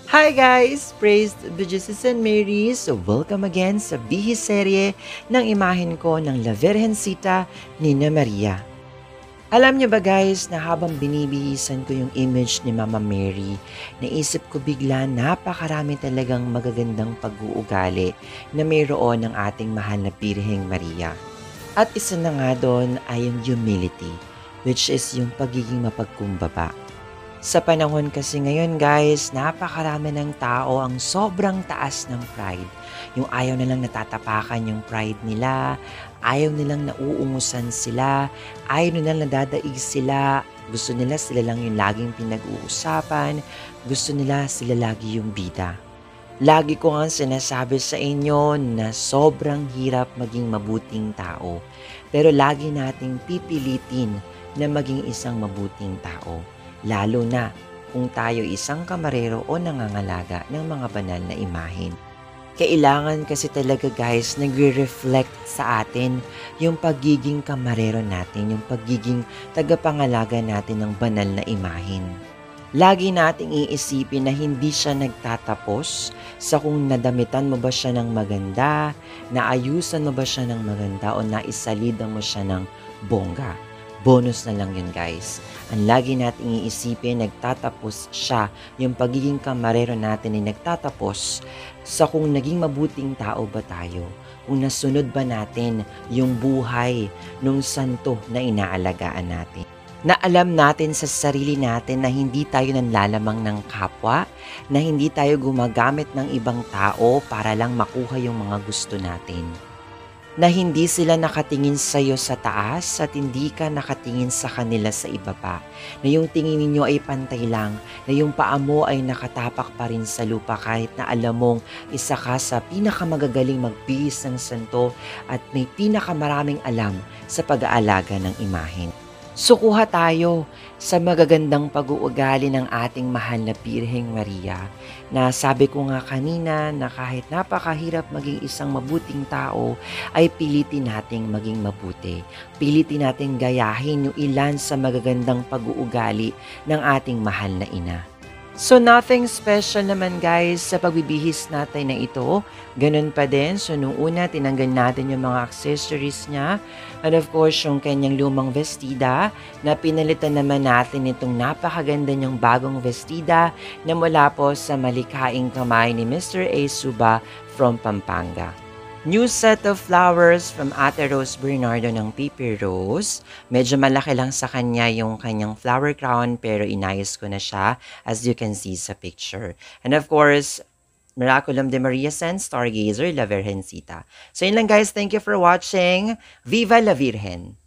Hi guys! Praise the Jesus and Mary! So welcome again sa bihiserye ng imahen ko ng La Virgencita Nina Maria. Alam niyo ba guys na habang binibihisan ko yung image ni Mama Mary, naisip ko bigla napakarami talagang magagandang pag-uugali na mayroon ng ating mahal na Birheng Maria. At isa na nga doon ay yung humility, which is yung pagiging mapagkumbaba. Sa panahon kasi ngayon guys, napakarami ng tao ang sobrang taas ng pride. Yung ayaw nilang natatapakan yung pride nila, ayaw nilang nauungusan sila, ayaw nilang nadadaig sila, gusto nila sila lang yung laging pinag-uusapan, gusto nila sila lagi yung bida. Lagi ko nga sinasabi sa inyo na sobrang hirap maging mabuting tao, pero lagi nating pipilitin na maging isang mabuting tao. Lalo na kung tayo isang kamarero o nangangalaga ng mga banal na imahen. Kailangan kasi talaga guys, nagre-reflect sa atin yung pagiging kamarero natin, yung pagiging tagapangalaga natin ng banal na imahen. Lagi nating iisipin na hindi siya nagtatapos sa kung nadamitan mo ba siya ng maganda, naayusan mo ba siya ng maganda o naisalidan mo siya ng bongga. Bonus na lang yun guys. Ang lagi nating iisipin, nagtatapos siya, yung pagiging kamarero natin ay nagtatapos sa kung naging mabuting tao ba tayo, kung nasunod ba natin yung buhay nung santo na inaalagaan natin. Na alam natin sa sarili natin na hindi tayo nanlalamang ng kapwa, na hindi tayo gumagamit ng ibang tao para lang makuha yung mga gusto natin. Na hindi sila nakatingin sa iyo sa taas at hindi ka nakatingin sa kanila sa ibaba. Na yung tingin ninyo ay pantay lang, na yung paa mo ay nakatapak pa rin sa lupa kahit na alam mong isa ka sa pinakamagagaling magbihis ng santo at may pinakamaraming alam sa pag-aalaga ng imahen. Sukuha tayo sa magagandang pag-uugali ng ating mahal na Birheng Maria na sabi ko nga kanina na kahit napakahirap maging isang mabuting tao ay pilitin nating maging mabuti. Pilitin nating gayahin yung ilan sa magagandang pag-uugali ng ating mahal na ina. So nothing special naman guys sa pagbibihis natin na ito. Ganun pa din. So nung una tinanggal natin yung mga accessories niya. And of course yung kanyang lumang vestida na pinalitan naman natin itong napakaganda niyang bagong vestida na mula po sa malikhaing kamay ni Mr. A. Suba from Pampanga. New set of flowers from Ate Rose Bernardo ng Pipi Rose. Medyo malaki lang sa kanya yung kanyang flower crown pero inayos ko na siya as you can see sa picture. And of course, Miraculum de Maria San Stargazer La Virgencita. So yun lang guys, thank you for watching. Viva la Virgen!